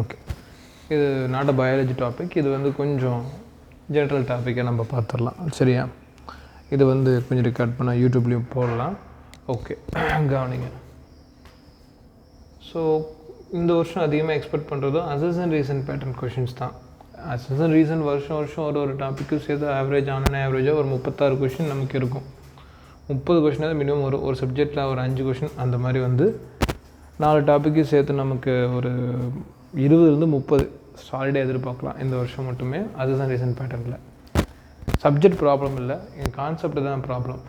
Okay, இது not a biology topic. இது வந்து கொஞ்சம் ஜென்ரல் டாப்பிக்கை நம்ம பார்த்துடலாம். சரியா? இது வந்து கொஞ்சம் ரெக்கார்ட் பண்ணால் யூடியூப்லேயும் போடலாம். ஓகே, கவனிங்க. ஸோ இந்த வருஷம் அதிகமாக எக்ஸ்பெக்ட் பண்ணுறதும் அசஸ் அண்ட் ரீசன் பேட்டர்ன் கொஷின்ஸ் தான். அசஸ் அண்ட் ரீசன் வருஷம் ஒரு டாப்பிக்கும் சேர்த்து ஆவரேஜ் ஆவரேஜாக ஒரு 36 கொஷின் நமக்கு இருக்கும். 30 கொஷினாவது மினிமம் ஒரு சப்ஜெக்டில் ஒரு 5 கொஷின் அந்த மாதிரி வந்து 4 டாப்பிக்கும் சேர்த்து நமக்கு ஒரு 20-30 சாலிடாக எதிர்பார்க்கலாம் இந்த வருஷம் மட்டுமே. அதுதான் ரீசன் பேட்டர்னில் சப்ஜெக்ட் ப்ராப்ளம் இல்லை, என் கான்செப்ட் தான் ப்ராப்ளம்.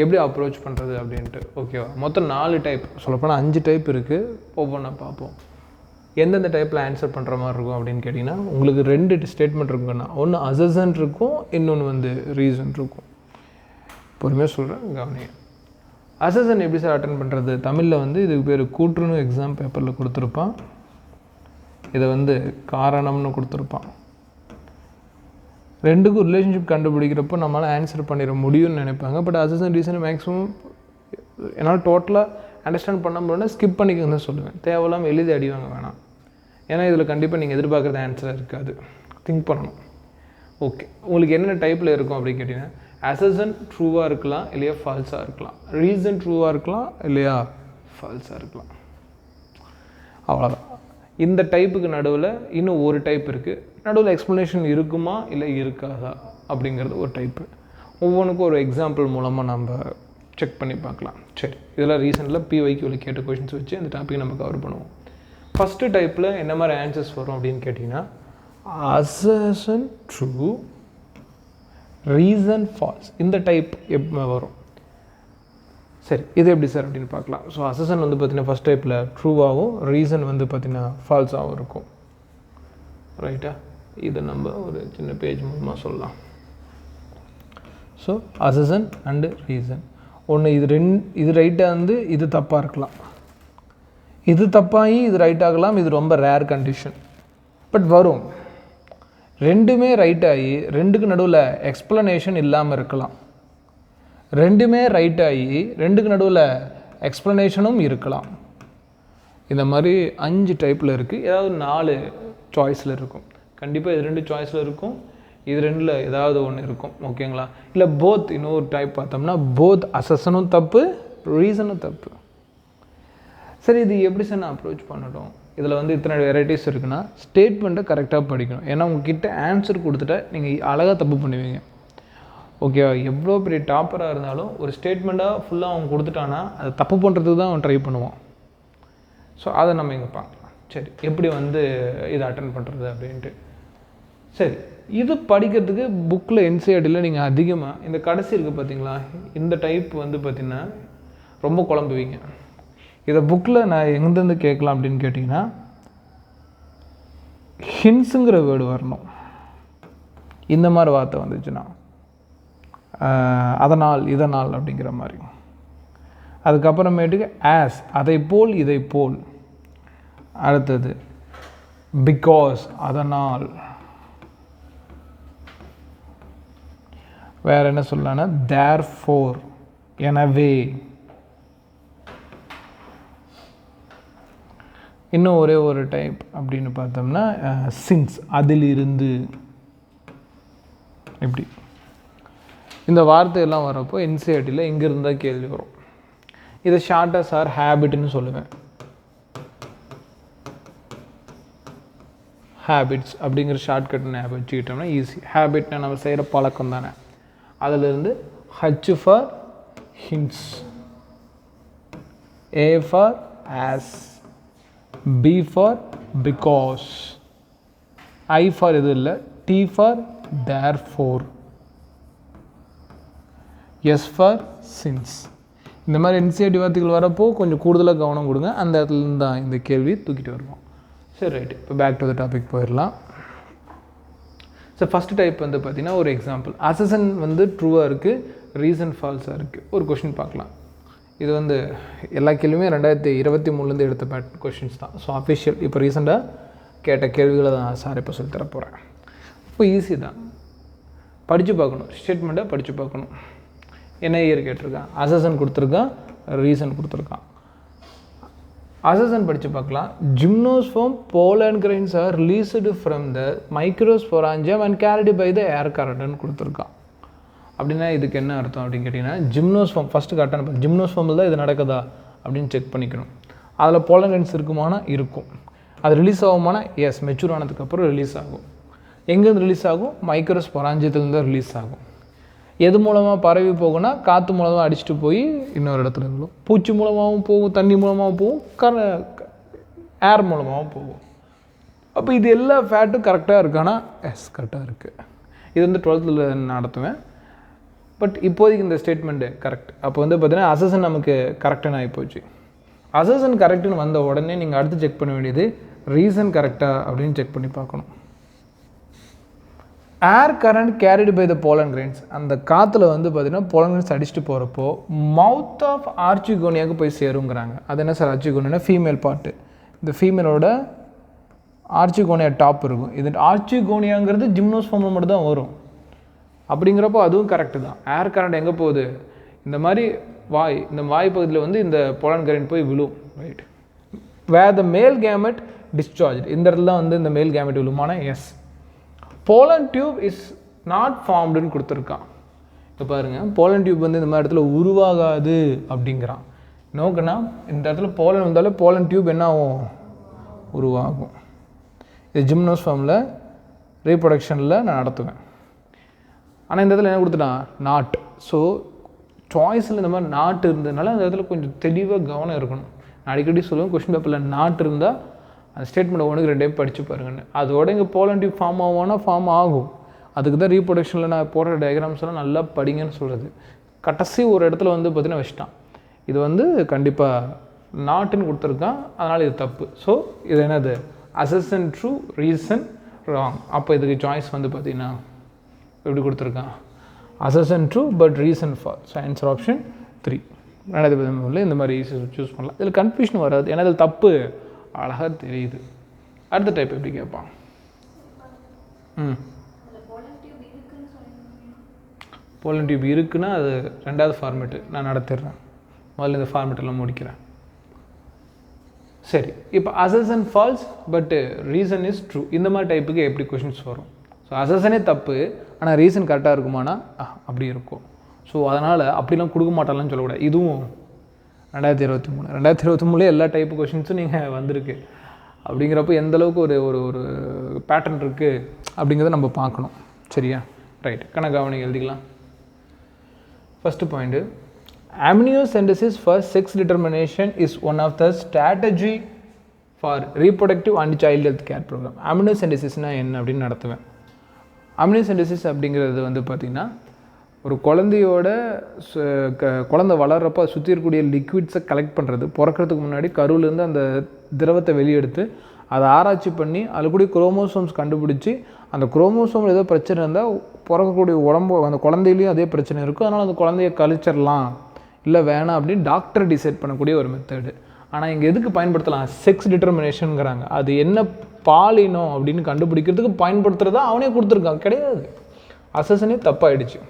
எப்படி அப்ரோச் பண்ணுறது அப்படின்ட்டு. ஓகேவா? மொத்தம் 4 டைப், சொல்லப்போனால் 5 டைப் இருக்குது. ஒவ்வொன்றா பார்ப்போம். எந்தெந்த டைப்பில் ஆன்சர் பண்ணுற மாதிரி இருக்கும் அப்படின்னு கேட்டிங்கன்னா, உங்களுக்கு 2 ஸ்டேட்மெண்ட் இருக்குன்னா, ஒன்று அசசன் இருக்கும், இன்னொன்று வந்து ரீசன் இருக்கும். பொறுமையாக சொல்கிறேன், கவனிங்க. அசசன் எப்படி சார் அட்டன் பண்ணுறது? தமிழில் வந்து இதுக்கு பேர் கூற்றுன்னு எக்ஸாம் பேப்பரில் கொடுத்துருப்பான். இதை வந்து காரணம்னு கொடுத்துருப்பான். 2க்கும் ரிலேஷன்ஷிப் கண்டுபிடிக்கிறப்போ நம்மளால் ஆன்சர் பண்ணிட முடியும்னு நினைப்பாங்க. பட் அசசன் ரீசன் மேக்ஸிமம் என்னால் டோட்டலாக அண்டர்ஸ்டாண்ட் பண்ண முடியும்னா ஸ்கிப் பண்ணிக்கன்னு தான் சொல்லுவேன். தேவையில்லாமல் எழுதி அடிவாங்க வேணாம். ஏன்னா இதில் கண்டிப்பாக நீங்கள் எதிர்பார்க்குறது ஆன்சராக இருக்காது. திங்க் பண்ணணும். ஓகே, உங்களுக்கு என்னென்ன டைப்பில் இருக்கும் அப்படின்னு கேட்டிங்கன்னா, அசசன் ட்ரூவாக இருக்கலாம், இல்லையா ஃபால்ஸாக இருக்கலாம். ரீசன் ட்ரூவாக இருக்கலாம், இல்லையா ஃபால்ஸாக இருக்கலாம். அவ்வளோதான். இந்த டைப்புக்கு நடுவில் இன்னும் ஒரு டைப் இருக்குது. நடுவில் எக்ஸ்ப்ளனேஷன் இருக்குமா இல்லை இருக்காதா அப்படிங்கிறது ஒரு டைப்பு. ஒவ்வொன்றுக்கும் ஒரு எக்ஸாம்பிள் மூலமாக நம்ம செக் பண்ணி பார்க்கலாம். சரி, இதெல்லாம் ரீசெண்டில் பிஒய்க்கு கேட்ட கொஷின்ஸ் வச்சு அந்த டாப்பிக் நம்ம கவர் பண்ணுவோம். ஃபஸ்ட்டு டைப்பில் என்ன மாதிரி ஆன்சர்ஸ் வரும் அப்படின்னு கேட்டிங்கன்னா, அசசன் ட்ரூ, ரீசன் ஃபால்ஸ். இந்த டைப் எப்போ வரும்? சரி, இது எப்படி சார் அப்படின்னு பார்க்கலாம். ஸோ அசசன் வந்து பார்த்திங்கன்னா ஃபஸ்ட் டைப்பில் ட்ரூவாகவும், ரீசன் வந்து பார்த்திங்கன்னா ஃபால்ஸாகவும் இருக்கும். ரைட்டா? இதை நம்ம ஒரு சின்ன பேஜ் மூலமாக சொல்லலாம். So assertion and reason. ஒன்று இது ரைட்டாக இருந்து இது தப்பாக இருக்கலாம், இது தப்பாகி இது ரைட் ஆகலாம். இது ரொம்ப ரேர் கண்டிஷன். பட் வரும். 2மே ரைட் ஆகி 2க்கு நடுவில் எக்ஸ்ப்ளனேஷன் இல்லாமல் இருக்கலாம். 2மே ரைட் ஆகி 2க்கு நடுவில் எக்ஸ்ப்ளனேஷனும் இருக்கலாம். இந்த மாதிரி 5 டைப்பில் இருக்குது. ஏதாவது 4 சாய்ஸில் இருக்கும். கண்டிப்பாக இது 2 சாய்ஸில் இருக்கும். இது 2ல் ஏதாவது ஒன்று இருக்கும். ஓகேங்களா? இல்லை போத். இன்னொரு டைப் பார்த்தோம்னா போத் அசசனும் தப்பு, ரீசனும் தப்பு. சரி, இது எப்படி சார் நான் அப்ரோச் பண்ணட்டும்? இதில் வந்து இத்தனை வெரைட்டிஸ் இருக்குன்னா ஸ்டேட்மெண்ட்டை கரெக்டாக படிக்கணும். ஏன்னா உங்ககிட்ட ஆன்சர் கொடுத்துட்டா நீங்கள் அழகாக தப்பு பண்ணுவீங்க. ஓகேவா? எவ்வளோ பெரிய டாப்பராக இருந்தாலும் ஒரு ஸ்டேட்மெண்ட்டாக ஃபுல்லாக அவன் கொடுத்துட்டானா அதை தப்பு பண்ணுறதுக்கு தான் அவன் ட்ரை பண்ணுவான். ஸோ அதை நம்ம இங்கே பார்க்கலாம். சரி, எப்படி வந்து இதை அட்டன் பண்ணுறது அப்படின்ட்டு. சரி, இது படிக்கிறதுக்கு புக்கில் என்சிஆர்டியில் நீங்கள் அதிகமாக இந்த கடைசி இருக்குது பார்த்தீங்களா, இந்த டைப் வந்து பார்த்திங்கன்னா ரொம்ப குழம்புவீங்க. இதை புக்கில் நான் எங்கேருந்து கேட்கலாம் அப்படின்னு கேட்டிங்கன்னா, ஹின்ஸுங்கிற வேர்டு வரணும். இந்த மாதிரி வார்த்தை வந்துச்சுன்னா அதனால் இதனால் அப்படிங்கிற மாதிரி. அதுக்கப்புறமேட்டுக்கு ஆஸ், அதை போல் இதை போல். அடுத்தது பிகாஸ், அதனால். வேறு என்ன சொல்லலாம்னா தேர்ஃபோர், எனவே. இன்னும் ஒரே ஒரு டைப் அப்படின்னு பார்த்தோம்னா சின்ஸ், அதிலிருந்து. இப்படி இந்த வார்த்தையெல்லாம் வரப்போ என்சிஆர்டியில் இங்கேருந்து தான் கேள்வி வரும். இதை ஷார்ட்டாக சார் ஹேபிட்னு சொல்லுவேன். ஹேபிட்ஸ் அப்படிங்கிற ஷார்ட்கட் ஞாபகம் வச்சுக்கிட்டோம்னா ஈஸி. ஹேபிட்னா நம்ம செய்கிற பழக்கம் தானே. அதிலிருந்து H for hence, A for as, B for because, I for இது இல்லை, T for therefore, S for since. இந்த மாதிரி என்சிஆர்டி வார்த்தைகள் வரப்போ கொஞ்சம் கூடுதலாக கவனம் கொடுங்க. அந்த இடத்துலேருந்து தான் இந்த கேள்வி தூக்கிட்டு வருவோம். சரி, ரைட்டு. இப்போ பேக் டு த டாபிக் போயிடலாம். ஸோ ஃபஸ்ட்டு டைப் வந்து பார்த்திங்கன்னா ஒரு எக்ஸாம்பிள். அசசன் வந்து ட்ரூவாக இருக்குது, ரீசன் ஃபால்ஸாக இருக்குது. ஒரு கொஷின் பார்க்கலாம். இது வந்து எல்லா கேள்வியுமே 2023 எடுத்த கொஷின்ஸ் தான். ஸோ அஃபிஷியல் இப்போ ரீசெண்டாக கேட்ட கேள்விகளை தான் சார் இப்போ சொல்லி தர போகிறேன். இப்போ ஈஸி தான், படித்து பார்க்கணும். ஸ்டேட்மெண்ட்டை படித்து பார்க்கணும். என்ன இயர் கேட்டிருக்கான், அசசன் கொடுத்துருக்கான், ரீசன் கொடுத்துருக்கான். அசசன் படித்து பார்க்கலாம். Gymnosperm pollen grains are released from the microsporangium and carried by the air current கொடுத்துருக்கான். அப்படின்னா இதுக்கு என்ன அர்த்தம் அப்படின்னு கேட்டிங்கன்னா, ஜிம்னோஸ்போம் ஃபஸ்ட்டு கரெக்டான ஜிம்னோஸ்போமில் தான் இது நடக்குதா அப்படின்னு செக் பண்ணிக்கணும். அதில் pollen grains இருக்குமானா இருக்கும். அது ரிலீஸ் ஆகுமானா எஸ், மெச்சூர் ஆனதுக்கப்புறம் ரிலீஸ் ஆகும். எங்கேருந்து ரிலீஸ் ஆகும்? மைக்ரோஸ்பொராஞ்சியத்துலேருந்து தான் ரிலீஸ் ஆகும். எது மூலமாக பரவி போகும்னா காற்று மூலமாக அடிச்சுட்டு போய் இன்னொரு இடத்துல விழும். பூச்சி மூலமாகவும் போகும், தண்ணி மூலமாகவும் போகும், ஏர் மூலமாகவும் போகும். அப்போ இது எல்லா ஃபேட்டும் கரெக்டாக இருக்கானா? எஸ், கரெக்டாக இருக்குது. இது வந்து 12th நடத்துவேன். பட் இப்போதைக்கு இந்த ஸ்டேட்மெண்ட்டு கரெக்ட். அப்போ வந்து பார்த்தீங்கன்னா அசசன் நமக்கு கரெக்டுன்னு ஆகிப்போச்சு. அசசன் கரெக்டுன்னு வந்த உடனே நீங்கள் அடுத்து செக் பண்ண வேண்டியது ரீசன் கரெக்டாக அப்படின்னு செக் பண்ணி பார்க்கணும். Air current carried by the pollen grains, அந்த காற்றுல வந்து பார்த்திங்கன்னா pollen grains அடிச்சுட்டு போகிறப்போ மவுத் ஆஃப் ஆர்ச்சிகோனியாவுக்கு போய் சேருங்கிறாங்க. அது என்ன சார் ஆர்ச்சிகோனியா? Female part. இந்த ஃபீமேலோட ஆர்ச்சிகோனியா டாப் இருக்கும். இது ஆர்ச்சிகோனியாங்கிறது ஜிம்னோஸ்போமில் மட்டும் தான் வரும். அப்படிங்கிறப்போ அதுவும் கரெக்டு தான். ஏர் கரண்ட் எங்கே போகுது? இந்த மாதிரி இந்த வாய் பகுதியில் வந்து இந்த pollen grain போய் விழும். ரைட். வேர் த மேல் கேமெட் டிஸ்சார்ஜ், இந்த இடத்துல தான் வந்து இந்த மேல் கேமெட் விழுமானா yes. pollen tube is not formed ன்னு கொடுத்துருக்கான். இப்போ பாருங்கள், pollen tube வந்து இந்த மாதிரி இடத்துல உருவாகாது அப்படிங்கிறான். நோக்குன்னா இந்த இடத்துல pollen வந்தாலே pollen tube என்ன ஆகும்? உருவாகும். இது ஜிம்னோஸ்போமில் ரீப்ரொடக்ஷனில் நான் நடத்துவேன். ஆனால் இந்த இடத்துல என்ன கொடுத்துட்டான்? நாட். ஸோ சாய்ஸில் இந்த மாதிரி நாட்டு இருந்ததுனால அந்த இடத்துல கொஞ்சம் தெளிவாக கவனம் இருக்கணும். நான் அடிக்கடி சொல்லுவேன், கொஸ்டின் பேப்பரில் நாட்டு இருந்தால் அந்த ஸ்டேட்மெண்ட் 1க்கு 2 டைம் படித்து பாருங்கன்னு. அதோட இங்கே pollen tube ஃபார்ம் ஆகும்னா ஃபார்ம் ஆகும். அதுக்கு தான் ரீப்ரொடக்ஷனில் நான் போடுற டயக்ராம்ஸ் எல்லாம் நல்லா படிங்கன்னு சொல்கிறது. கடைசி ஒரு இடத்துல வந்து பார்த்தீங்கன்னா வச்சுட்டான். இது வந்து கண்டிப்பாக நாட்டுன்னு கொடுத்துருக்கான், அதனால் இது தப்பு. ஸோ இது என்னது? Assertion true, reason wrong. அப்போ இதுக்கு சாய்ஸ் வந்து பார்த்தீங்கன்னா எப்படி கொடுத்துருக்கான்? Assertion true but reason false. Answer option 3. 2013 இந்த மாதிரி சூஸ் பண்ணலாம். இதில் கன்ஃபியூஷன் வராது, ஏன்னா இதில் தப்பு அழகாக தெரியுது. அடுத்த டைப் எப்படி கேட்பான்? pollen tube இருக்குன்னா அது 2வது ஃபார்மேட்டு நான் நடத்திடுறேன். முதல்ல இந்த ஃபார்மேட்டெல்லாம் முடிக்கிறேன். சரி, இப்போ assertion false but reason is true, இந்த மாதிரி டைப்புக்கு எப்படி கொஷின்ஸ் வரும்? ஸோ அசசனே தப்பு, ஆனால் ரீசன் கரெக்டாக இருக்குமானா அப்படி இருக்கும். ஸோ அதனால் அப்படிலாம் கொடுக்க மாட்டாங்கன்னு சொல்லக்கூடாது. இதுவும் 2023 எல்லா டைப்பு கொஷின்ஸும் நீங்கள் வந்திருக்கு. அப்படிங்கிறப்போ எந்தளவுக்கு ஒரு ஒரு ஒரு பேட்டர்ன் இருக்குது அப்படிங்கிறத நம்ம பார்க்கணும். சரியா? ரைட். கணக்காவணி எழுதிக்கலாம். First point, amniocentesis for sex determination is one of the strategy for reproductive and child health care program. amniocentesis என்ன அப்படின்னு நடத்துவேன். amniocentesis அப்படிங்கிறது வந்து பார்த்திங்கன்னா ஒரு குழந்தையோட குழந்தை வளர்கிறப்போ சுற்றி இருக்கக்கூடிய லிக்விட்ஸை கலெக்ட் பண்ணுறது. பிறக்கிறதுக்கு முன்னாடி கருவிலேருந்து அந்த திரவத்தை வெளியெடுத்து அதை ஆராய்ச்சி பண்ணி அதில் கூடிய குரோமோசோம்ஸ் கண்டுபிடிச்சி அந்த குரோமோசோமில் ஏதோ பிரச்சனை இருந்தால் பிறக்கக்கூடிய உடம்பு அந்த குழந்தையிலையும் அதே பிரச்சனை இருக்கும். அதனால் அந்த குழந்தைய கழிச்சிடலாம், இல்லை வேணாம் அப்படின்னு டாக்டர் டிசைட் பண்ணக்கூடிய ஒரு மெத்தடு. ஆனால் இங்கே எதுக்கு பயன்படுத்தலாம்? செக்ஸ் டிட்டர்மினேஷனுங்கிறாங்க. அது என்ன பாலினம் அப்படின்னு கண்டுபிடிக்கிறதுக்கு பயன்படுத்துகிறதா அவனே கொடுத்துருக்கான். கிடையாது, அசசனே தப்பாயிடுச்சு.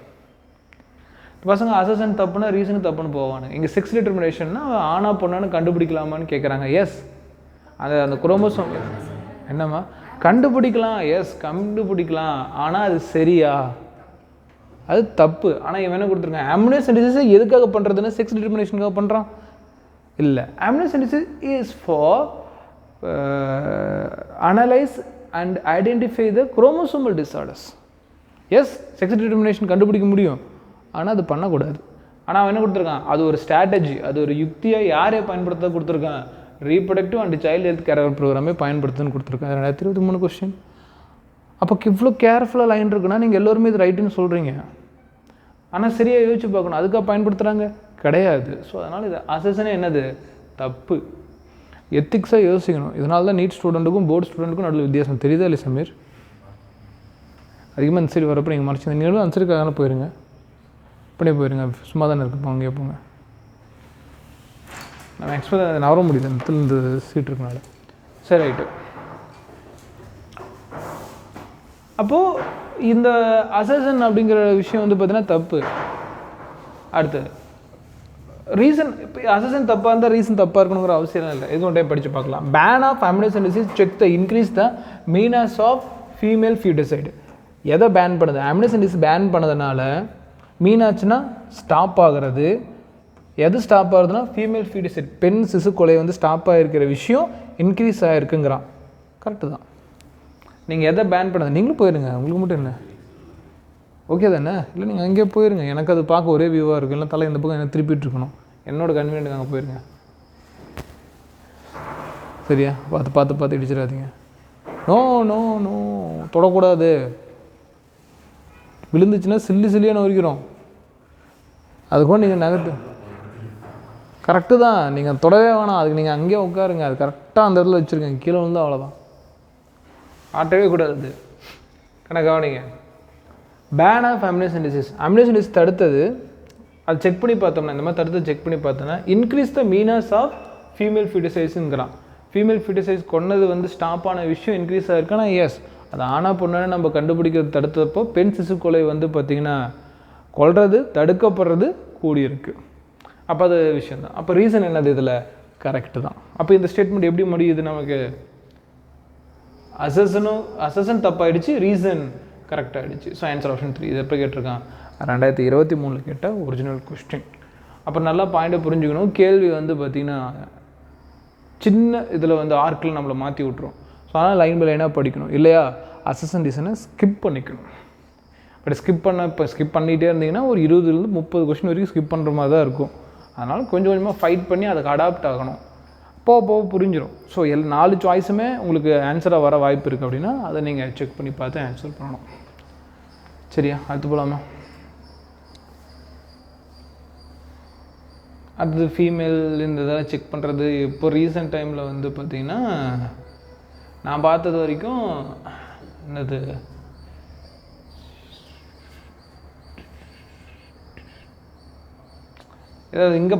பசங்க அசசன் தப்புனா ரீசன் தப்புன்னு போவாங்க. இங்கே செக்ஸ் டிட்டர்மினேஷன்னா ஆனா பொண்ணான்னு கண்டுபிடிக்கலாமான்னு கேட்குறாங்க. எஸ், அந்த குரோமோசோம் என்னம்மா கண்டுபிடிக்கலாம். எஸ், கண்டுபிடிக்கலாம். ஆனால் அது சரியா? அது தப்பு. ஆனால் இவன் என்ன கொடுத்துருக்கான்? amniocentesis எதுக்காக பண்ணுறதுன்னா செக்ஸ் டிட்டர்மினேஷனுக்காக பண்ணுறான் இல்லை. amniocentesis is for analyse and identify the chromosomal disorders. Yes, sex determination கண்டுபிடிக்க முடியும், ஆனால் அது பண்ணக்கூடாது. ஆனால் அவன் என்ன கொடுத்துருக்கான்? அது ஒரு ஸ்ட்ராட்டஜி, அது ஒரு யுக்தியாக யாரே பயன்படுத்த கொடுத்துருக்கான்? Reproductive and child health care ப்ரோக்ராமே பயன்படுத்துன்னு கொடுத்துருக்கான். 2023 கொஸ்டின். அப்போ இவ்வளோ கேர்ஃபுல்லாக லைன் இருக்குன்னா நீங்கள் எல்லோருமே இது ரைட்டுன்னு சொல்கிறீங்க, ஆனால் சரியாக யோசிச்சு பார்க்கணும். அதுக்காக பயன்படுத்துகிறாங்க? கிடையாது. ஸோ அதனால் இது அசசனே என்னது? தப்பு. எத்திக்ஸாக யோசிக்கணும். இதனால தான் நீட் ஸ்டூடெண்ட்டுக்கும் போர்டு ஸ்டூடெண்ட்டுக்கும் நடுவில் வித்தியாசம் தெரியுதா இல்லை சமீர்? அதிகமாக அன்சரி வரப்போ நீங்கள் மறைச்சி நீங்களும் அன்சரிக்காக போயிருங்க, இப்படியே போயிருங்க, சும்மா தானே இருக்கு, அங்கேயே போங்க. நம்ம எக்ஸ்பெக்ட் நவர முடியல இந்த சீட் இருக்கனால. சரி, ரைட்டு. அப்போது இந்த அசசன் அப்படிங்கிற விஷயம் வந்து பார்த்தீங்கன்னா தப்பு. அடுத்தது ரீசன் இப்போ அசசன் தப்பாக இருந்தால் ரீசன் தப்பாக இருக்கணுங்கிற அவசியம் இல்லை. இது ஒன்றே படித்து பார்க்கலாம். Ban of amniocentesis check the increase the minus of female foeticide. எதை பேன் பண்ணுது? அமினோசென்டிசிஸ் பேன் பண்ணதுனால மீனாச்சுன்னா ஸ்டாப் ஆகிறது. எது ஸ்டாப் ஆகுதுன்னா ஃபீமேல் ஃபியூட்டிசைடு, பெண் சிசு கொலை வந்து ஸ்டாப் ஆகிருக்கிற விஷயம் இன்க்ரீஸ் ஆகிருக்குங்கிறான். கரெக்டு தான். நீங்கள் எதை பேன் பண்ணது? நீங்களும் போயிருங்க, உங்களுக்கு மட்டும் என்ன ஓகே தானே? இல்லை நீங்கள் அங்கேயே போயிருங்க. எனக்கு அது பார்க்க ஒரே வியூவாக இருக்கும். இல்லை தலை இந்த பக்கம் என்ன திருப்பிட்டு இருக்கணும். என்னோட கன்வீனியன்ட் அங்கே போயிருங்க. சரியா? பார்த்து இடிச்சிடாதீங்க. நோ நோ நோ தொடக்கூடாது. விழுந்துச்சுன்னா சில்லியாக நொறுக்கிறோம். அதுக்கும் நீங்கள் நகர்த்து கரெக்டு தான். நீங்கள் தொடவே வேணாம். அதுக்கு நீங்கள் அங்கேயே உட்காருங்க. அது கரெக்டாக அந்த இடத்துல வச்சுருக்கேன். கீழே வந்து அவ்வளோதான். ஆட்டவே கூடாது. கவனிங்க. Pan of அமினோசென்டிசிஸ். அமினோசென்டிசிஸ் தடுத்தது அது செக் பண்ணி பார்த்தோம்னா, இந்த மாதிரி தடுத்து செக் பண்ணி பார்த்தோன்னா increase the minus of female ஃபியூட்டிசைஸ்ங்கிறான். ஃபீமேல் ஃபியூட்டிசைஸ் கொன்னது வந்து ஸ்டாப் ஆன விஷயம் இன்க்ரீஸ் ஆகிருக்குன்னா எஸ், அது ஆனா பொண்ணானே நம்ம கண்டுபிடிக்கிறது தடுத்தப்போ பெண் சிசு கொலை வந்து பார்த்திங்கன்னா கொல்றது தடுக்கப்படுறது கூடியிருக்கு. அப்போ அது விஷயந்தான். அப்போ ரீசன் என்னது? இதில் கரெக்டு தான். அப்போ இந்த ஸ்டேட்மெண்ட் எப்படி முடியுது நமக்கு? அசசன் தப்பாயிடுச்சு, ரீசன் கரெக்டாக ஆகிடுச்சு. So answer option 3. இது எப்போ கேட்டிருக்கான்? 2023 கேட்ட ஒரிஜினல் கொஸ்டின். அப்புறம் நல்லா பாயிண்ட்டை புரிஞ்சுக்கணும். கேள்வி வந்து பார்த்திங்கன்னா சின்ன இதில் வந்து ஆர்க்கில் நம்மளை மாற்றி விட்ருவோம். ஸோ அதனால் லைன் பை லைனாக படிக்கணும். இல்லையா அசசன் ரீசனை ஸ்கிப் பண்ணிக்கணும். பட் ஸ்கிப் பண்ணிகிட்டே இருந்தீங்கன்னா ஒரு 20-30 கொஸ்டின் வரைக்கும் ஸ்கிப் பண்ணுற மாதிரி தான் இருக்கும். அதனால் கொஞ்சம் கொஞ்சமாக ஃபைட் பண்ணி அதுக்கு அடாப்ட் ஆகணும். போக புரிஞ்சிடும். ஸோ 4 சாய்ஸுமே உங்களுக்கு ஆன்சராக வர வாய்ப்பு இருக்குது அப்படின்னா அதை நீங்கள் செக் பண்ணி பார்த்து ஆன்சர் பண்ணணும். சரியா? அடுத்து போகலாமா? அடுத்தது ஃபீமேல் இந்த இதெல்லாம் செக் பண்ணுறது. இப்போ ரீசெண்ட் டைமில் வந்து பார்த்திங்கன்னா நான் பார்த்தது வரைக்கும் என்னது ஏதாவது இங்கே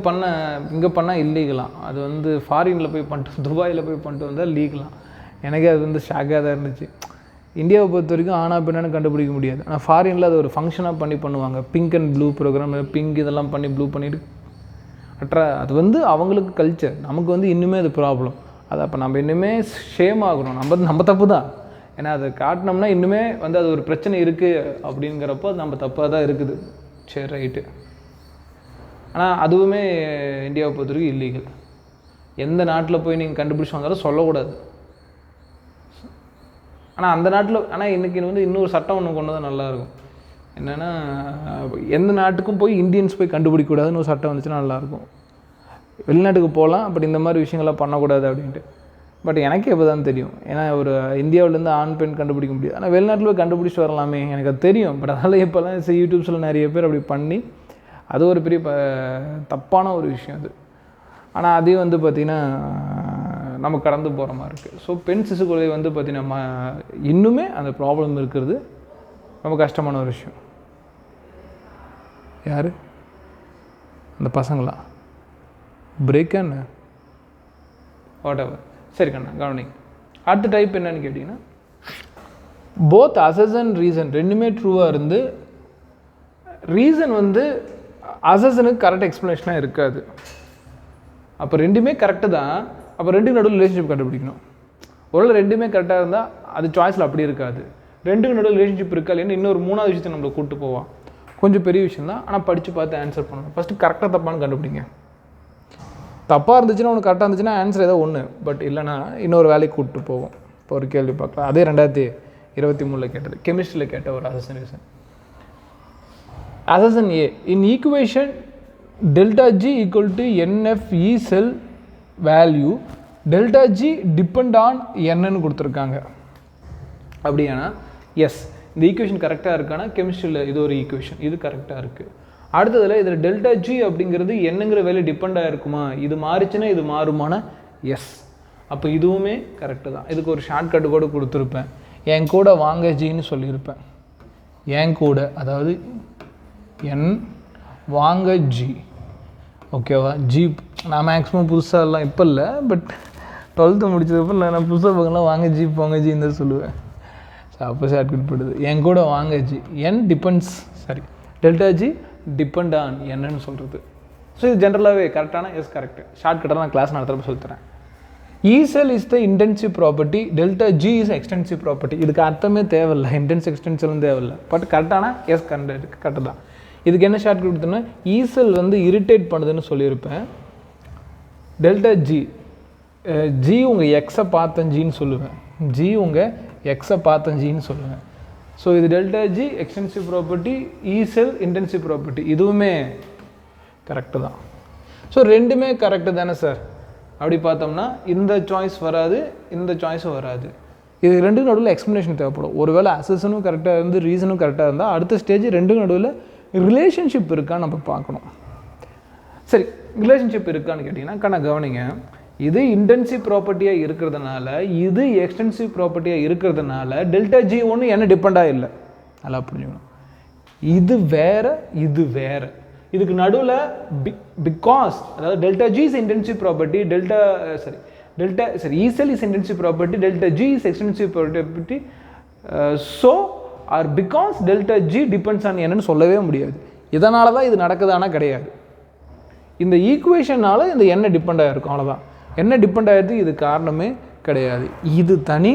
பண்ணால் இல்லீகலாம். அது வந்து ஃபாரினில் போய் பண்ணிட்டு துபாயில் போய் பண்ணிட்டு வந்தால் லீகலாம். எனக்கே அது வந்து ஷாக்காக தான் இருந்துச்சு. இந்தியாவை பொறுத்த வரைக்கும் ஆனா பெண்ணான்னு கண்டுபிடிக்க முடியாது. ஆனால் ஃபாரினில் அது ஒரு ஃபங்க்ஷனாக பண்ணுவாங்க. Pink and blue program, pink இதெல்லாம் பண்ணி ப்ளூ பண்ணிவிட்டு அது வந்து அவங்களுக்கு கல்ச்சர். நமக்கு வந்து இன்னுமே அது ப்ராப்ளம். அது அப்போ நம்ம இன்னுமே ஷேம் ஆகணும். நம்ம தப்பு தான். ஏன்னா அதை காட்டினோம்னா இன்னுமே வந்து அது ஒரு பிரச்சனை இருக்குது அப்படிங்கிறப்போ அது நம்ம தப்பாக தான் இருக்குது. சரி ரைட்டு. ஆனால் அதுவுமே இந்தியாவை பொறுத்த வரைக்கும் இல்லீகல். எந்த நாட்டில் போய் நீங்கள் கண்டுபிடிச்சி வந்தாலும் சொல்லக்கூடாது. ஆனால் அந்த நாட்டில் இன்றைக்கி வந்து இன்னொரு சட்டம் ஒன்று கொண்டு தான் நல்லாயிருக்கும். என்னென்னா எந்த நாட்டுக்கும் போய் இந்தியன்ஸ் போய் கண்டுபிடிக்கக்கூடாதுன்னு ஒரு சட்டம் வந்துச்சுன்னா நல்லாயிருக்கும். வெளிநாட்டுக்கு போகலாம், பட் இந்த மாதிரி விஷயங்கள்லாம் பண்ணக்கூடாது அப்படின்ட்டு. பட் எனக்கே இப்போ தான் தெரியும். ஏன்னா ஒரு இந்தியாவிலேருந்து ஆண் பெண் கண்டுபிடிக்க முடியாது. ஆனால் வெளிநாட்டில் போய் கண்டுபிடிச்சி வரலாமே, எனக்கு அது தெரியும். பட் அதனால் இப்போலாம் யூடியூப்ஸில் நிறைய பேர் அப்படி பண்ணி அது ஒரு பெரிய தப்பான ஒரு விஷயம் அது. ஆனால் அதையும் வந்து பார்த்திங்கன்னா நம்ம கடந்து போகிற மாதிரி இருக்குது. ஸோ பெண் சிசு கொலை வந்து பார்த்திங்கன்னா இன்னுமே அந்த ப்ராப்ளம் இருக்கிறது ரொம்ப கஷ்டமான ஒரு விஷயம். யார் அந்த பசங்களா? பிரேக் என்ன வாட் எவர். சரி கண்ணா கவனிங்க. அடுத்த டைப் என்னன்னு கேட்டிங்கன்னா போத் அசஸ் அண்ட் ரீசன் ரெண்டுமே ட்ரூவாக இருந்து ரீசன் வந்து அசஸனுக்கு கரெக்ட் எக்ஸ்ப்ளனேஷனாக இருக்காது. அப்போ ரெண்டுமே கரெக்டு தான். அப்போ ரெண்டுக்கு நடுவில் ரிலேஷன்ஷிப் கண்டுபிடிக்கணும். ஒருவேளை ரெண்டுமே கரெக்டாக இருந்தால் அது சாய்ஸில் அப்படி இருக்காது. ரெண்டுக்கு நடுவில் ரிலேஷன்ஷிப் இருக்கா இல்லைன்னு இன்னொரு 3வது விஷயத்தை நம்மளை கூப்பிட்டு போவான். கொஞ்சம் பெரிய விஷயம் தான். ஆனால் படித்து பார்த்து ஆன்சர் பண்ணணும். ஃபஸ்ட்டு கரெக்டாக தப்பான்னு கண்டுபிடிங்க. தப்பாக இருந்துச்சுன்னா ஒன்று கரெக்டாக இருந்துச்சுன்னா ஆன்சர் ஏதோ ஒன்று, பட் இல்லைனா இன்னொரு வேலைக்கு கூப்பிட்டு போவோம். இப்போ ஒரு கேள்வி பார்க்கலாம். அதே 2023 கேட்டது, கெமிஸ்ட்ரியில் கேட்ட ஒரு assertion reason. Assertion A in equation ΔG equal to NFE cell value ΔG depend on என்னன்னு கொடுத்துருக்காங்க. அப்படியானா எஸ், இந்த ஈக்குவேஷன் கரெக்டாக இருக்கானா கெமிஸ்ட்ரியில் இது ஒரு ஈக்குவேஷன், இது கரெக்டாக இருக்குது. அடுத்ததில் இதில் ΔG அப்படிங்கிறது என்னங்கிற வேல்யூ டிபெண்டாக இருக்குமா, இது மாறிச்சுன்னா இது மாறுமான எஸ். அப்போ இதுவுமே கரெக்டு தான். இதுக்கு ஒரு ஷார்ட்கட்டு கூட கொடுத்துருப்பேன். என் கூட வாங்க ஜின்னு சொல்லியிருப்பேன். என் கூட அதாவது என் வாங்க ஜி, ஓகேவா? ஜி நான் மேக்ஸிமம் புதுசாகலாம் இப்போ இல்லை, பட் 12th முடிச்சதுக்கப்புறம் நான் புதுசாக பக்கம்லாம் வாங்க ஜி போங்க ஜின்னு தான் சொல்லுவேன். ஸோ அப்போ ஷார்ட்கட் போடுது. என் கூட வாங்க G, N depends ΔG depend on என்னன்னு சொல்கிறது. ஸோ இது ஜென்ரலாகவே கரெக்டான எஸ் கரெக்ட். ஷார்ட்கட்டாக நான் கிளாஸ் நடத்துகிறப்ப சொல்லித்தரேன். E cell is the intensive property, delta G is extensive property. இதுக்கு அர்த்தமே தேவையில்லை, இன்டென்ஸ் எக்ஸ்டென்சிவ் தேவையில்லை. பட் கரெக்டான எஸ் கரெக்டு தான். இதுக்கு என்ன ஷார்ட் கொடுத்தோன்னா E cell வந்து இரிட்டேட் பண்ணுதுன்னு சொல்லியிருப்பேன். டெல்டா G, G உங்கள் எக்ஸை பார்த்தேன் ஜின்னு சொல்லுவேன், G உங்கள் எக்ஸை பார்த்தேன் ஜின்னு சொல்லுவேன். ஸோ இது delta G extensive property, E cell intensive property, இதுவுமே கரெக்டு தான். ஸோ ரெண்டுமே கரெக்டு தானே சார்? அப்படி பார்த்தோம்னா இந்த சாய்ஸ் வராது, இந்த சாய்ஸும் வராது. இது ரெண்டு நடுவில் எக்ஸ்ப்ளனேஷன் தேவைப்படும். ஒருவேளை அசஸனும் கரெக்டாக இருந்து ரீசனும் கரெக்டாக இருந்தால் அடுத்த ஸ்டேஜ் ரெண்டு நடுவில் ரிலேஷன்ஷிப் இருக்கான்னு நம்ம பார்க்கணும். சரி, ரிலேஷன்ஷிப் இருக்கான்னு கேட்டிங்கன்னா கவனிங்க, இது இன்டென்சிவ் ப்ராப்பர்ட்டியாக இருக்கிறதுனால இது எக்ஸ்டென்சிவ் ப்ராப்பர்ட்டியாக இருக்கிறதுனால டெல்டா G ஒன்று என்ன டிபெண்டாக இல்லை, நல்லா புரிஞ்சுக்கணும். இது வேறு, இது வேறு. இதுக்கு நடுவில் பிகாஸ் அதாவது delta G is intensive property, E cell is intensive property, delta G is extensive property. So or because delta G depends on என்னன்னு சொல்லவே முடியாது. இதனால தான் இது நடக்குதானா கிடையாது. இந்த ஈக்குவேஷனால் இந்த என்ன டிபெண்ட் ஆகிருக்கும், அவ்வளோதான். என்ன டிபெண்ட் ஆகிடுது, இது காரணமே கிடையாது. இது தனி,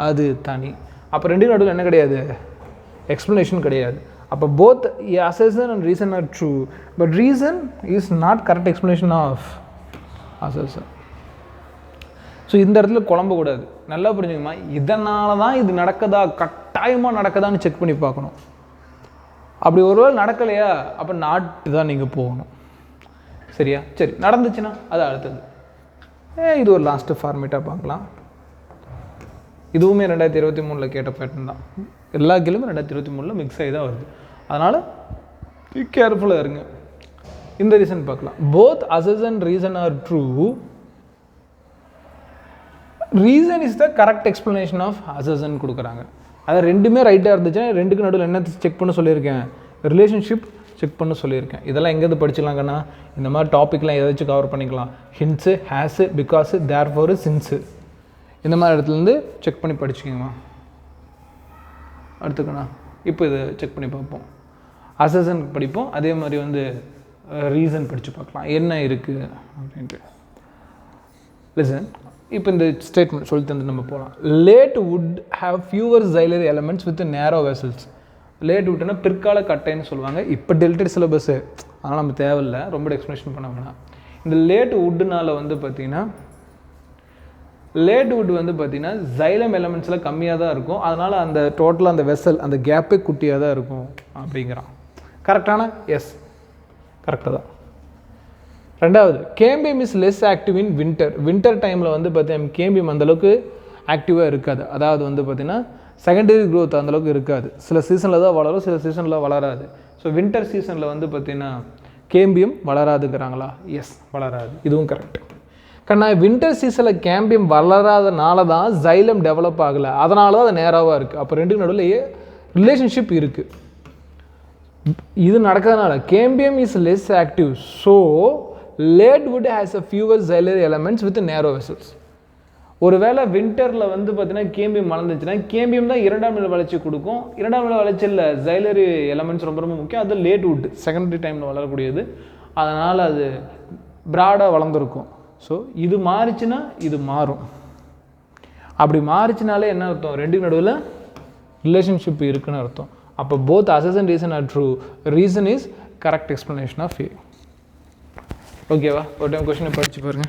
அது தனி. அப்போ ரெண்டு நடுவில் என்ன கிடையாது, எக்ஸ்ப்ளனேஷன் கிடையாது. அப்போ both assertion and reason are true, but reason is not correct explanation of assertion. So இந்த இடத்துல குழம்பக்கூடாது, நல்லா புரிஞ்சுக்கமா. இதனால தான் இது நடக்குதா, கட்டாயமாக நடக்குதான்னு செக் பண்ணி பார்க்கணும். அப்படி ஒருவேளை நடக்கலையா, அப்போ நாட்டு தான் நீங்கள் போகணும். சரியா? சரி, நடந்துச்சுன்னா அது அடுத்தது. இது ஒரு லாஸ்ட்டு ஃபார்மேட்டாக பார்க்கலாம். இதுவுமே 2023 கேட்ட பேட்டர்ன் தான். எல்லா கேளுமே 2023 மிக்ஸ் ஆகி தான் வருது. அதனால் கேர்ஃபுல்லாக இருங்க. இந்த ரீசன் பார்க்கலாம். Both assertion reason are true. Reason is the correct explanation of assertion கொடுக்குறாங்க. அதை ரெண்டுமே ரைட்டாக இருந்துச்சுன்னா ரெண்டுக்கு நடுவில் என்ன செக் பண்ண சொல்லியிருக்கேன், ரிலேஷன்ஷிப் செக் பண்ண சொல்லியிருக்கேன். இதெல்லாம் எங்கேருந்து படிச்சிடலாங்கன்னா இந்த மாதிரி டாப்பிக்லாம் ஏதாச்சும் கவர் பண்ணிக்கலாம். ஹின்ஸு, ஹேஸு, பிகாஸு, தேர்ஃபோரு, சின்ஸு, இந்த மாதிரி இடத்துலேருந்து செக் பண்ணி படிச்சுக்கோங்க. அடுத்துக்கண்ணா இப்போ இதை செக் பண்ணி பார்ப்போம். அசஸன் படிப்போம், அதே மாதிரி வந்து ரீசன் படித்து பார்க்கலாம் என்ன இருக்குது அப்படின்ட்டு. லிசன், இப்போ இந்த ஸ்டேட்மெண்ட் சொல்லி தந்து நம்ம போகலாம். Late would have fewer xylary elements with நேரோ வெசல்ஸ். லேட் வுட்னா பிற்கால கட்டைன்னு சொல்லுவாங்க. இப்போ டெல்டட் சிலபஸ்ஸு, அதனால் நம்ம தேவையில்லை, ரொம்ப எக்ஸ்ப்ளனேஷன் பண்ண வேணாம். இந்த லேட் வுட்னால் வந்து பார்த்திங்கன்னா லேட் வுட் வந்து பார்த்திங்கன்னா ஜைலம் எலமெண்ட்ஸில் கம்மியாக தான் இருக்கும். அதனால் அந்த டோட்டலாக அந்த வெசல் அந்த கேப்பே குட்டியாக தான் இருக்கும் அப்படிங்கிறான். கரெக்டான எஸ் கரெக்டாக தான். ரெண்டாவது, cambium is less active in winter. Winter டைமில் வந்து பார்த்தீங்கன்னா கேம்பியம் அந்தளவுக்கு ஆக்டிவாக இருக்காது. அதாவது வந்து பார்த்திங்கன்னா செகண்டரி க்ரோத் அந்தளவுக்கு இருக்காது. சில சீசனில் தான் வளரும், சில சீசனில் வளராது. ஸோ வின்டர் சீசனில் வந்து பார்த்திங்கன்னா கேம்பியம் வளராதுங்கிறாங்களா? எஸ், வளராது. இதுவும் கரெக்ட். கண்ணா, வின்டர் சீசனில் கேம்பியம் வளராதனால தான் ஜைலம் டெவலப் ஆகலை, அதனால தான் அது நேராவாக இருக்குது. அப்போ ரெண்டு நடுவில் ரிலேஷன்ஷிப் இருக்குது. இது நடக்கிறதுனால cambium is less active, so late would has a fewer xylary elements with நேரோ வெசல்ஸ். ஒருவேளை வின்டரில் வந்து பார்த்தீங்கன்னா கேம்பியம் வளர்ந்துச்சுன்னா கேம்பியம் தான் இரண்டாம் நிலை வளர்ச்சி கொடுக்கும். இரண்டாம் நிலை வளர்ச்சியில் ஜைலரி எலமெண்ட்ஸ் ரொம்ப ரொம்ப முக்கியம். அது லேட் வுட் செகண்டரி டைமில் வளரக்கூடியது, அதனால் அது ப்ராடாக வளர்ந்துருக்கும். ஸோ இது மாறிச்சுன்னா இது மாறும். அப்படி மாறிச்சினாலே என்ன அர்த்தம், ரெண்டுக்கு நடுவில் ரிலேஷன்ஷிப் இருக்குன்னு அர்த்தம். அப்போ போத் அசஸ் and reason are true. Reason is correct explanation of A. ஓகேவா? ஒரு டைம் கொஸ்டினை படித்து பாருங்க.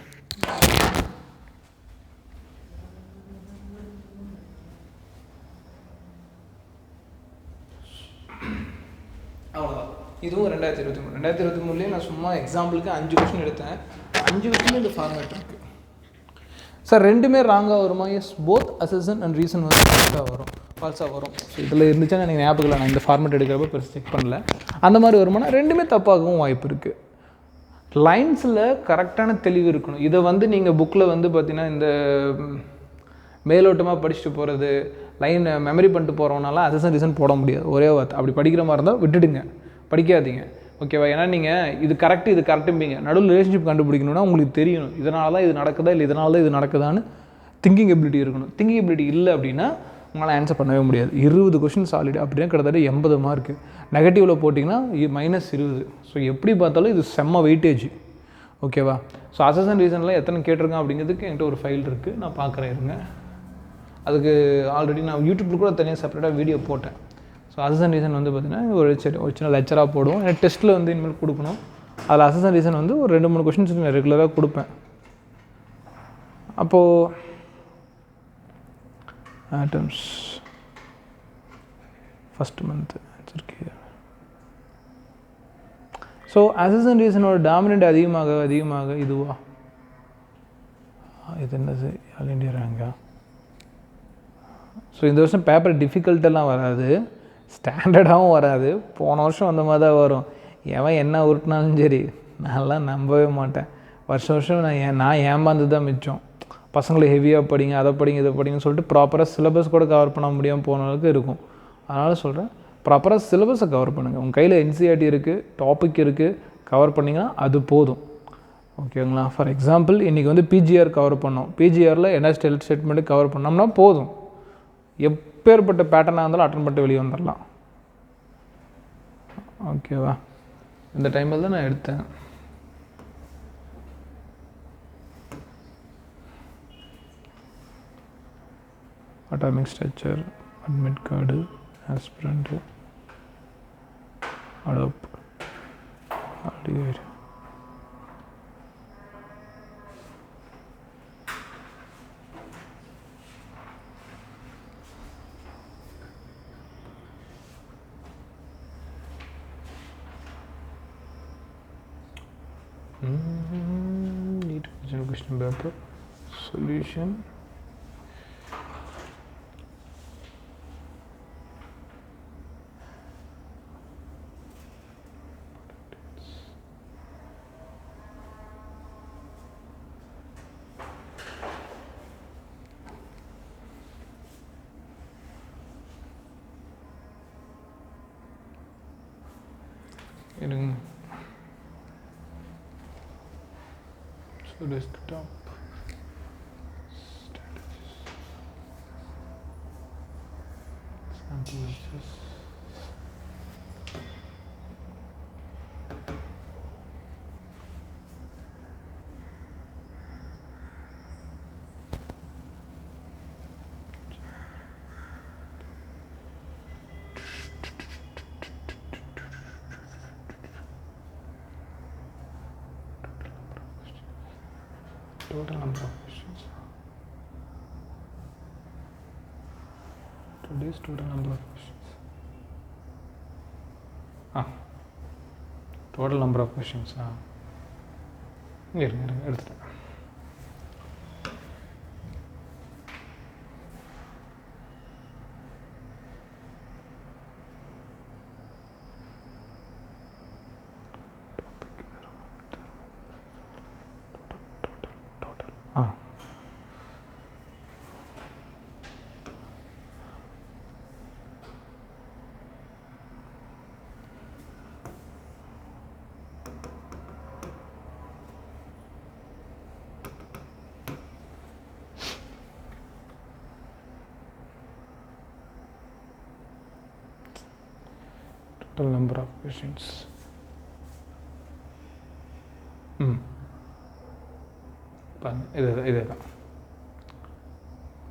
அவ்வளோதான். இதுவும் 2023. 2023 நான் சும்மா எக்ஸாம்பிளுக்கு 5 கொஸ்டின் எடுத்தேன். 5 கொஸ்டின் இந்த ஃபார்மேட் இருக்குது சார். ரெண்டுமே ராங்காக வருமா? எஸ், போத் அசஸன் அண்ட் ரீசன் வந்து ஃபால்ஸாக வரும். ஸோ இதில் இருந்துச்சுன்னா எனக்கு ஞாபகம் இல்லை, நான் இந்த ஃபார்மேட் எடுக்கிறப்ப பெருசு செக் பண்ணல. அந்த மாதிரி வருமானா ரெண்டுமே தப்பாகவும் வாய்ப்பு இருக்குது. லைன்ஸில் கரெக்டான தெளிவு இருக்கணும். இதை வந்து நீங்கள் புக்கில் வந்து பார்த்தீங்கன்னா இந்த மேலோட்டமாக படிச்சுட்டு போகிறது, லைன் மெமரி பண்ணிட்டு போகிறவனால அசஸன் ரீசன் போட முடியாது. ஒரே வார்த்தை. அப்படி படிக்கிற மாதிரி இருந்தால் விட்டுடுங்க, படிக்காதீங்க. ஓகேவா? ஏன்னா நீங்கள் இது கரெக்டு இது கரெக்டும்பீங்க, நடுவில் ரிலேஷன்ஷிப் கண்டுபிடிக்கணும்னா உங்களுக்கு தெரியணும் இதனால தான் இது நடக்குதா இல்லை இதனால தான் இது நடக்குதான்னு திங்கிங் எபிலிட்டி இருக்கணும். திங்கிங் எபிலிட்டி இல்லை அப்படின்னா உங்களால் ஆன்சர் பண்ணவே முடியாது. 20 கொஷின் சாலிட் அப்படின்னா கிட்டத்தட்ட 80 மார்க்கு. நெகட்டிவில் போட்டிங்கன்னா -20. ஸோ எப்படி பார்த்தாலும் இது செம்ம வெயிட்டேஜ். ஓகேவா? ஸோ அசஸ் அண்ட் ரீசன்லாம் எத்தனை கேட்டிருக்கேன் அப்படிங்கிறதுக்கு என்கிட்ட ஒரு ஃபைல் இருக்குது, நான் பார்க்குறேன் இருங்க. அதுக்கு ஆல்ரெடி நான் யூடியூப்பில் கூட தனியாக செப்பரேட்டாக வீடியோ போட்டேன். ஸோ அசஸ் அண்ட் ரீசன் வந்து பார்த்திங்கன்னா ஒரு சின்ன லெக்சராக போடுவோம். ஏன்னா டெஸ்ட்டில் வந்து இனிமேல் கொடுக்கணும். அதில் அசஸ் அண்ட் ரீசன் வந்து ஒரு 2-3 கொஷின்ஸ் நான் ரெகுலராக கொடுப்பேன். அப்போது atoms first month answer. So அசஸ் அண்ட் ரீசனோட டாமினண்ட் அதிகமாக இதுவா? இது என்னது? All India ரேங்கா? ஸோ இந்த வருஷம் பேப்பர் டிஃபிகல்ட்டெல்லாம் வராது, ஸ்டாண்டர்டாகவும் வராது. போன வருஷம் அந்த மாதிரி தான் வரும். எவன் என்ன உருட்டினாலும் சரி நான்லாம் நம்பவே மாட்டேன். வருஷம் நான் ஏமாந்து தான் மிச்சம். பசங்களை ஹெவியாக படிங்க, அதை படிங்க, இதை படிங்கன்னு சொல்லிட்டு ப்ராப்பராக சிலபஸ் கூட கவர் பண்ண முடியாமல் போன அளவுக்கு இருக்கும். அதனால் சொல்கிறேன், ப்ராப்பராக சிலபஸை கவர் பண்ணுங்கள். உங்கள் கையில் NCERT இருக்குது, டாபிக் இருக்குது, கவர் பண்ணிங்கன்னா அது போதும். ஓகேங்களா? ஃபார் எக்ஸாம்பிள் இன்றைக்கி வந்து PGR கவர் பண்ணோம். PGRயில் என்ன ஸ்டேட்மெண்ட்டு கவர் பண்ணோம்னா போதும். எப்பேற்பட்ட பேட்டர்னாக இருந்தாலும் அட்டன் பண்ணிட்டு வெளியே வந்துடலாம். ஓகேவா? இந்த டைமில் தான் நான் எடுத்தேன். Atomic structure, admit card, aspirant, அடாப், ஆடியர். Need question paper solution. So desktop strategies, sample images. Total number of questions. Today's total number of questions. Total number of questions. எடுத்துட்டேன். Total number of questions. இது தான்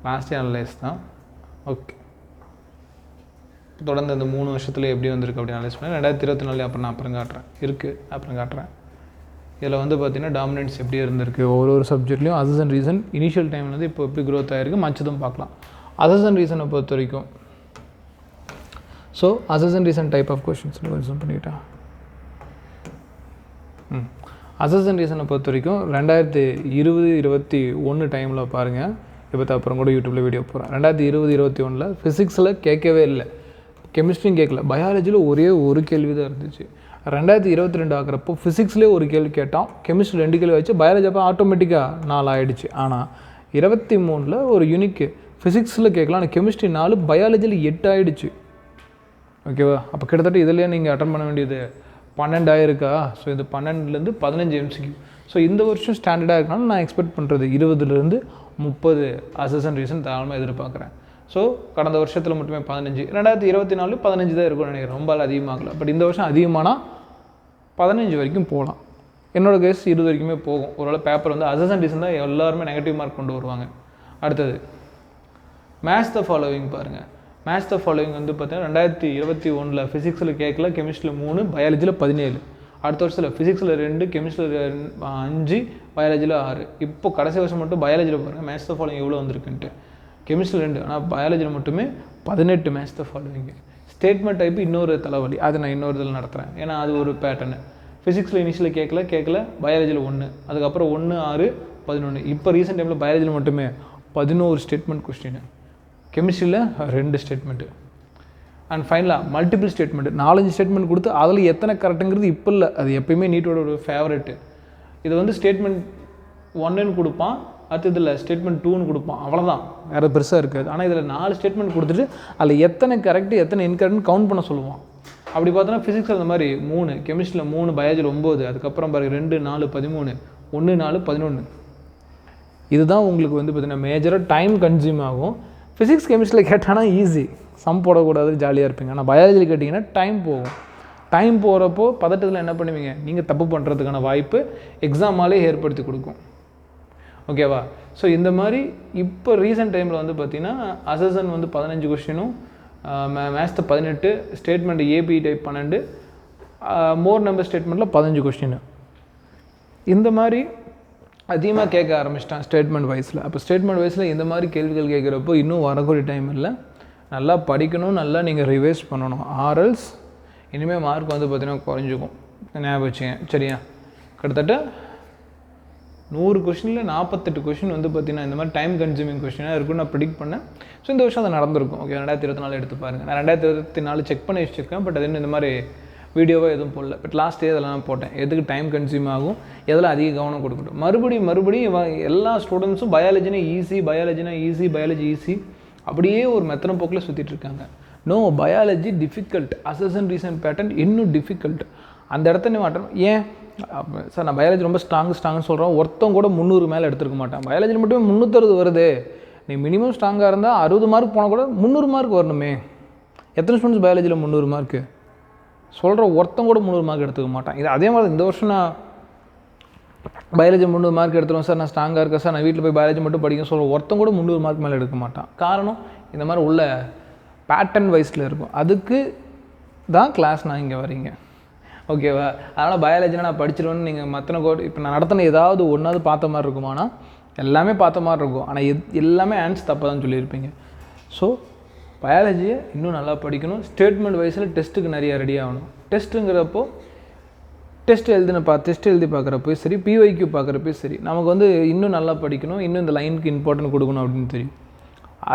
last analyse தான். Okay, தொடர்ந்து இந்த 3 வருஷத்துல எப்படி வந்திருக்கு அப்படி அனலைஸ் பண்ணி 2024 அப்புறம் காட்டுறேன். இதில் வந்து பார்த்திங்கன்னா டாமினன்ஸ் எப்படி இருந்திருக்கு ஒரு சப்ஜெக்ட்லையும். அசஸ் அண்ட் ரீசன் இனிஷியல் டைமில் வந்து இப்போ எப்படி க்ரோத் ஆகிருக்கு மற்றதும் பார்க்கலாம். அசஸ் அண்ட் ரீசனை பொறுத்த வரைக்கும் ஸோ அசஸ் and reason type of questions பண்ணிட்டேன். அசஸ் அண்ட் ரீசனை பொறுத்த வரைக்கும் 2020-21 டைமில் பாருங்கள். இப்போ அப்புறம் கூட யூடியூப்பில் வீடியோ போகிறேன். 2020-21 ஃபிசிக்ஸில் கேட்கவே இல்லை, கெமிஸ்ட்ரியும் கேட்கல, பயாலஜியில் ஒரே ஒரு கேள்வி தான் இருந்துச்சு. 2022 ஆகிறப்போ ஃபிசிக்ஸ்லேயே ஒரு கேள்வி கேட்டான், கெமிஸ்ட்ரி 2 கேள்வி ஆச்சு, பயாலஜி அப்போ ஆட்டோமேட்டிக்காக 4 ஆகிடுச்சு. ஆனால் 23 ஒரு யூனிக்கு ஃபிசிக்ஸில் கேட்கலாம், ஆனால் கெமிஸ்ட்ரி 4, பயாலஜியில் 8 ஆகிடுச்சு. ஓகேவா? அப்போ கிட்டத்தட்ட இதிலே நீங்கள் அட்டன் பண்ண வேண்டியது 12 ஆயிருக்கா? ஸோ இது 12லேருந்து 15 MCQ. ஸோ இந்த வருஷம் ஸ்டாண்டர்டாக இருக்கனால நான் எக்ஸ்பெக்ட் பண்ணுறது 20லேருந்து 30 அசஸ் அண்ட் ரீசன் தாராளமாக எதிர்பார்க்குறேன். ஸோ கடந்த வருஷத்தில் மட்டுமே 15, 2024 15 தான் இருக்கும்னு நினைக்கிறேன், ரொம்ப அதிகமாகல. பட் இந்த வருஷம் அதிகமானால் 15 வரைக்கும் போகலாம். என்னோட கேஸ் 20 வரைக்குமே போகும். ஒருவேளை பேப்பர் வந்து அசஸ்மெண்ட் ரீசன் தான் எல்லாருமே நெகட்டிவ் மார்க் கொண்டு வருவாங்க. அடுத்தது மேட்ச் த ஃபாலோவிங் பாருங்கள். மேட்ச் த ஃபாலோவிங் வந்து பார்த்தீங்கன்னா 2021 ஃபிசிக்ஸில் கேட்கல, கெமிஸ்ட்ரியில் 3, பயாலஜியில் 17. அடுத்த வருஷத்தில் ஃபிசிக்ஸில் 2, கெமிஸ்ட்ரியில் 5, பயாலஜியில் 6. இப்போ கடைசி வருஷம் மட்டும் பயாலஜியில் பாருங்கள் மேட்ச் த ஃபாலோவிங் எவ்வளோ வந்திருக்குன்ட்டு. கெமிஸ்ட்ரியில் 2, ஆனால் பயாலஜியில் மட்டுமே 18 match the following. Statement type இன்னொரு தலைவலி, அது நான் இன்னொரு இதில் நடத்துகிறேன், ஏன்னா அது ஒரு பேட்டர்னு. ஃபிசிக்ஸில் இனிஷியலில் கேட்கல, பயாலஜியில் 1, அதுக்கப்புறம் 1, 6, 11. இப்போ ரீசெண்ட் டைமில் பயாலஜியில் மட்டுமே 11 ஸ்டேட்மெண்ட் கொஸ்டின், கெமிஸ்ட்ரியில் 2 ஸ்டேட்மெண்ட்டு. அண்ட் ஃபைனலாக மல்டிபிள் ஸ்டேட்மெண்ட்டு 4-5 ஸ்டேட்மெண்ட் கொடுத்து அதில் எத்தனை கரெக்டுங்கிறது இப்போ இல்லை, அது எப்பயுமே நீட்டோட ஒரு ஃபேவரெட்டு. இது வந்து ஸ்டேட்மெண்ட் 1ன்னு கொடுப்பான், அடுத்து இதில் ஸ்டேட்மெண்ட் 2ன்னு கொடுப்பான், அவ்வளோதான், வேறு பெருசாக இருக்காது. ஆனால் இதில் 4 ஸ்டேட்மெண்ட் கொடுத்துட்டு அதில் எத்தனை கரெக்டு எத்தனை இன்கரெக்ட்னு கவுண்ட் பண்ண சொல்லுவான். அப்படி பார்த்தோன்னா ஃபிசிக்ஸில் அந்த மாதிரி 3, கெமிஸ்ட்ரியில் 3, பயாலஜியில் 9, அதுக்கப்புறம் பாருங்கள் 2, 4, 13, 1, 4, 11. இதுதான் உங்களுக்கு வந்து பார்த்தீங்கன்னா மேஜராக டைம் கன்சியூம் ஆகும். ஃபிசிக்ஸ் கெமிஸ்ட்ரியில் கேட்டானா ஈஸி, சம் போடக்கூடாது, ஜாலியாக இருப்பீங்க. ஆனால் பயாலஜியில் கேட்டிங்கன்னா டைம் போகும். டைம் போகிறப்போ பதட்டத்தில் என்ன பண்ணுவீங்க, நீங்கள் தப்பு பண்ணுறதுக்கான வாய்ப்பு எக்ஸாமாலே ஏற்படுத்தி கொடுக்கும். ஓகேவா? ஸோ இந்த மாதிரி இப்போ ரீசெண்ட் டைமில் வந்து பார்த்திங்கன்னா அசஸ்மெண்ட் வந்து 15 கொஸ்டினும், maths 18, statement AB type 12, more number ஸ்டேட்மெண்ட்டில் 15 கொஸ்டின். இந்த மாதிரி அதிகமாக கேட்க ஆரம்பிச்சிட்டான் ஸ்டேட்மெண்ட் வைஸில். அப்போ ஸ்டேட்மெண்ட் வைஸில் இந்த மாதிரி கேள்விகள் கேட்குறப்போ இன்னும் வரக்கூடிய டைம் இல்லை, நல்லா படிக்கணும், நல்லா நீங்கள் ரிவைஸ் பண்ணணும். ஆர்எல்ஸ் இனிமேல் மார்க் வந்து பார்த்திங்கன்னா குறைஞ்சிக்கும், ஞாபகம் வச்சுங்க, சரியா? கிட்டத்தட்ட 100 கொஷினில் 48 கொஷின் வந்து பார்த்திங்கன்னா இந்த மாதிரி டைம் கன்சியூமிங் கொஷினாக இருக்குன்னு நான் ப்ரிடிக்ட் பண்ணேன். ஸோ இந்த வருஷம் அது நடந்திருக்கும். ஓகே, 2024 எடுத்து பாருங்கள். நான் 2024 செக் பண்ணி வச்சுருக்கேன், பட் அது இன்னும் இந்த மாதிரி வீடியோவாக எதுவும் போடல. பட் லாஸ்ட் இயர் அதெல்லாம் போட்டேன், எதுக்கு டைம் கன்சியூம் ஆகும், எதில் அதிக கவனம் கொடுக்கட்டும். மறுபடியும் எல்லா ஸ்டூடெண்ட்ஸும் பயாலஜி ஈஸி அப்படியே ஒரு மெத்தன போக்கில் சுற்றிட்டு இருக்காங்க. No, biology difficult, assessment reason pattern இன்னும் டிஃபிகல்ட். அந்த இடத்த மாட்டணும். ஏன் சார் நான் பயாலஜி ரொம்ப ஸ்ட்ராங்குன்னு சொல்கிறோம், ஒருத்தம் கூட 300 மேலே எடுத்துருக்க மாட்டான். பயாலஜி மட்டுமே 360 வருது, நீ மினிமம் ஸ்ட்ராங்காக இருந்தால் 60 மார்க் போனால் கூட 300 மார்க் வரணுமே. எத்தனை ஸ்டூடெண்ட்ஸ் பயாலஜியில் 300 மார்க்கு சொல்கிற, ஒருத்தம் கூட 300 மார்க் எடுத்துக்க மாட்டான். இது அதே மாதிரி இந்த வருஷம் நான் பயாலஜி 300 மார்க் எடுத்துருவேன் சார், நான் ஸ்ட்ராங்காக இருக்கேன் சார், நான் வீட்டில் போய் பயாலஜி மட்டும் படிக்க சொல்கிற, ஒருத்தம் கூட 300 மார்க் மேலே எடுக்க மாட்டான். காரணம் இந்த மாதிரி உள்ள பேட்டர்ன் வைஸில் இருக்கும். அதுக்கு தான் கிளாஸ் நான் இங்கே வரீங்க, ஓகேவா? அதனால் பயாலஜினா நான் படிச்சிடுவேன்னு நீங்கள் மற்றன கோட் இப்போ நான் நடத்தின ஏதாவது ஒன்றாவது பார்த்த மாதிரி இருக்குமானா எல்லாமே பார்த்த மாதிரி இருக்கும், ஆனால் எல்லாமே ஆன்சர் தப்பாக தான் சொல்லியிருப்பீங்க. ஸோ பயாலஜியை இன்னும் நல்லா படிக்கணும். ஸ்டேட்மெண்ட் வைஸில் டெஸ்ட்டுக்கு நிறையா ரெடி ஆகணும். டெஸ்ட்டுங்கிறப்போ டெஸ்ட் எழுதி பார்க்குறப்போ சரி, பிஒய்க்யூ பார்க்குறப்போ சரி, நமக்கு வந்து இன்னும் நல்லா படிக்கணும், இன்னும் இந்த லைனுக்கு இம்பார்ட்டன்ட் கொடுக்கணும் அப்படின்னு தெரியும்.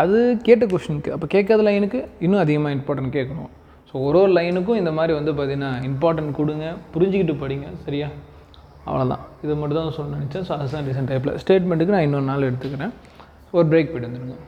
அது கேட்ட கொஷனுக்கு, அப்போ கேட்காத லைனுக்கு இன்னும் அதிகமாக இம்பார்ட்டன்ட் கேட்கணும். ஸோ ஒரு லைனுக்கும் இந்த மாதிரி வந்து பார்த்திங்கன்னா இம்பார்ட்டன்ட் கொடுங்க, புரிஞ்சுக்கிட்டு படிங்க, சரியா? அவ்வளோதான், இது மட்டும் தான் சொல்ல நினச்சேன். ஸோ அதுதான் ரீசன்ட் டைப்பில் ஸ்டேட்மெண்ட்டுக்கு நான் இன்னொரு நாள் எடுத்துக்கிறேன். ஒரு பிரேக் போய்ட்டு வந்துடுங்க.